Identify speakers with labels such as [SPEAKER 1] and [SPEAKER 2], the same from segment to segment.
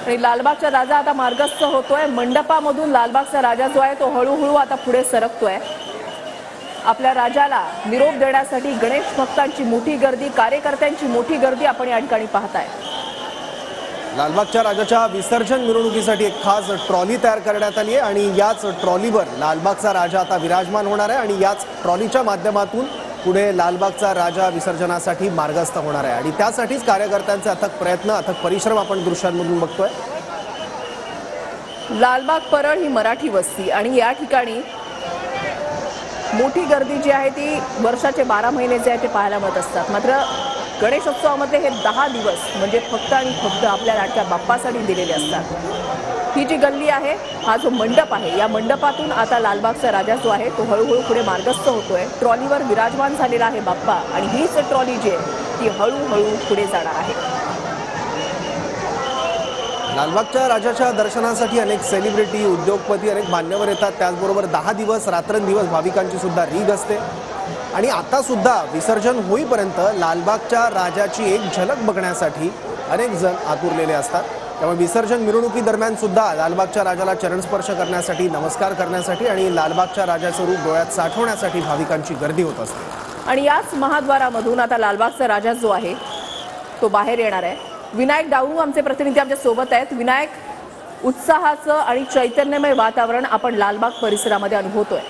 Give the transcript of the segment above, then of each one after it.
[SPEAKER 1] आणि लालबागचा राजा आता मार्गस्थ होतोय। मंडपामधून लालबागचा राजा जो आहे तो हळूहळू आता पुढे सरकतोय। आपल्या राजाला निरोप देण्यासाठी गणेश भक्तांची मोठी गर्दी, कार्यकर्त्यांची मोठी गर्दी आपण या ठिकाणी पाहताय।
[SPEAKER 2] लालबागच्या राजाच्या विसर्जन मिरवणुकीसाठी एक खास ट्रॉली तयार करण्यात आली आहे आणि याच ट्रॉलीवर लालबागचा राजा आता विराजमान होणार आहे आणि याच ट्रॉलीच्या माध्यमातून पुढे लालबागचा राजा विसर्जनासाठी मार्गस्थ होणार आहे आणि त्यासाठीच कार्यकर्त्यांचे अथक प्रयत्न, अथक परिश्रम आपण दृश्यांमधून बघतोय।
[SPEAKER 1] लालबाग परळ ही मराठी वस्ती आणि या ठिकाणी मोठी गर्दी जी आहे ती वर्षाचे 12 महिने जे आहे ते पाहायला मिळत असतात। मात्र गणेशोत्सवामध्ये हे 10 दिवस म्हणजे फक्त आणि फक्त आपल्या लाडक्या बाप्पासाठी दिलेले असतात। ही जी गल्ली आहे, हा जो मंडप आहे, या मंडपातून आता लालबागचा राजा जो आहे तो हळूहळू पुढे मार्गस्थ होतोय। ट्रॉलीवर विराजमान झालेला आहे बाप्पा आणि हीच ट्रॉली जी आहे ती हळूहळू पुढे जाणार आहे।
[SPEAKER 2] लालबागच्या राजाच्या दर्शनासाठी अनेक सेलिब्रिटी, उद्योगपती, अनेक मान्यवर येतात। त्याचबरोबर 10 दिवस रात्रंदिवस भाविकांची सुद्धा रीग असते आणि आता सुद्धा विसर्जन होईपर्यंत लालबागच्या राजाची एक झलक बघण्यासाठी अनेक जण आतुरलेले असतात। त्यामुळे विसर्जन मिरवणुकीदरम्यान सुद्धा लालबागच्या राजाला चरणस्पर्श करण्यासाठी, नमस्कार करण्यासाठी आणि लालबागच्या राजाचं रूप डोळ्यात साठवण्यासाठी भाविकांची गर्दी होत असते।
[SPEAKER 1] आणि याच महाद्वारामधून आता लालबागचा राजा जो आहे तो बाहेर येणार आहे। विनायक डावणू आमचे प्रतिनिधी आमच्या सोबत आहेत। विनायक, उत्साहाचं आणि चैतन्यमय वातावरण आपण लालबाग परिसरामध्ये अनुभवतोय।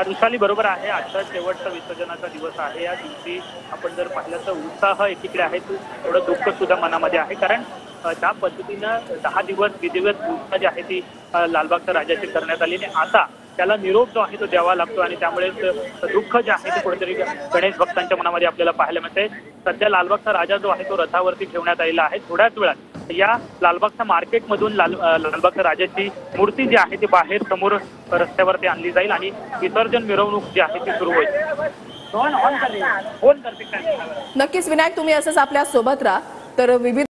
[SPEAKER 3] रुसाली बरोबर आहे। आजचा शेवटचा विसर्जनाचा दिवस आहे। या दिवशी आपण जर पाहिलं तर उत्साह एकीकडे आहे, थोडं दुःख सुद्धा मनामध्ये आहे। कारण त्या पद्धतीनं 10 दिवस विधिवत पूजा जी आहे ती लालबागच्या राजाची करण्यात आली आणि आता त्याला निरोप जो आहे तो द्यावा लागतो आणि त्यामुळे दुःख जे आहे ते कुठेतरी गणेश भक्तांच्या मनामध्ये आपल्याला पाहायला मिळते। सध्या लालबागचा राजा जो आहे तो रथावरती ठेवण्यात आलेला आहे। थोड्याच वेळात या लालबागच्या मार्केटमधून लालबागच्या राजाची मूर्ती जी आहे ती बाहेर समोर रस्त्यावरती आणली जाईल आणि विसर्जन मिरवणूक जी आहे ती सुरू होईल।
[SPEAKER 1] नक्कीच विनायक, तुम्ही असंच आपल्या सोबत राहा। तर विविध